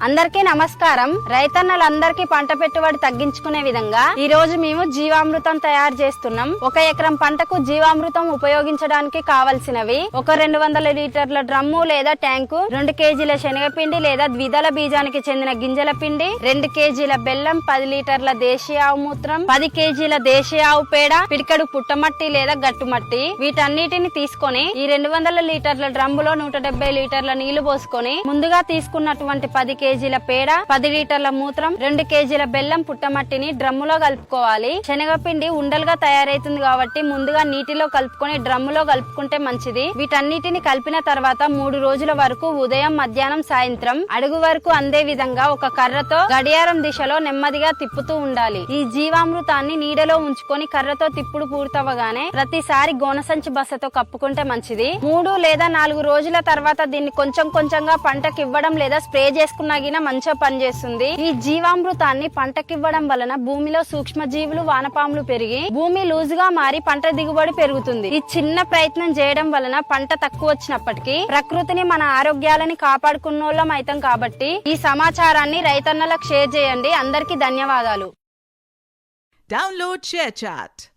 అందరికీ నమస్కారం. రైతన్నలందరికీ పంట పెట్టుబడి తగ్గించుకునే విధంగా ఈ రోజు మేము జీవామృతం తయారు చేస్తున్నాం. 1 ఎకరం పంటకు జీవామృతం ఉపయోగించడానికి కావలసినవి: ఒక 200 లీటర్ల డ్రమ్ము లేదా ట్యాంకు, 2 కేజీల శనగపిండి లేదా ద్విదళ బీజానికి చెందిన గింజల పిండి, 2 కేజీల బెల్లం, 10 లీటర్ల దేశీయ ఆవు మూత్రం, 10 కేజీల దేశీయ ఆవు పేడ, పిడికెడు పుట్టమట్టి లేదా గట్టుమట్టి. వీటన్నిటిని తీసుకొని ఈ 200 లీటర్ల డ్రమ్ములో 170 లీటర్ల నీళ్లు పోసుకొని ముందుగా తీసుకున్నటువంటి 10 కేజీల పేడ, 10 లీటర్ల మూత్రం, 2 కేజీల బెల్లం, పుట్టమట్టిని డ్రమ్ములో కలుపుకోవాలి. శనగపిండి ఉండలుగా తయారైతుంది కాబట్టి ముందుగా నీటిలో కలుపుకొని డ్రమ్ములో కలుపుకుంటే మంచిది. వీటన్నిటిని కలిపిన తర్వాత 3 రోజుల వరకు ఉదయం, మధ్యాహ్నం, సాయంత్రం అడుగు వరకు అందే విధంగా ఒక కర్రతో గడియారం దిశలో నెమ్మదిగా తిప్పుతూ ఉండాలి. ఈ జీవామృతాన్ని నీడలో ఉంచుకొని కర్రతో తిప్పుడు పూర్తవగానే ప్రతిసారి గోనసంచి బసతో కప్పుకుంటే మంచిది. 3 లేదా 4 రోజుల తర్వాత దీన్ని కొంచెం కొంచెంగా పంటకి ఇవ్వడం లేదా స్ప్రే చేసుకున్నా మంచిగా పనిచేస్తుంది. ఈ జీవామృతాన్ని పంటకివ్వడం వలన భూమిలో సూక్ష్మ జీవులు, వానపాములు పెరిగి భూమి లూజుగా మారి పంట దిగుబడి పెరుగుతుంది. ఈ చిన్న ప్రయత్నం చేయడం వలన పంట తక్కువ వచ్చినప్పటికీ ప్రకృతిని, మన ఆరోగ్యాలని కాపాడుకున్నోళ్ళం అవుతాం. కాబట్టి ఈ సమాచారాన్ని రైతన్నలకు షేర్ చేయండి. అందరికీ ధన్యవాదాలు. Download ShareChat.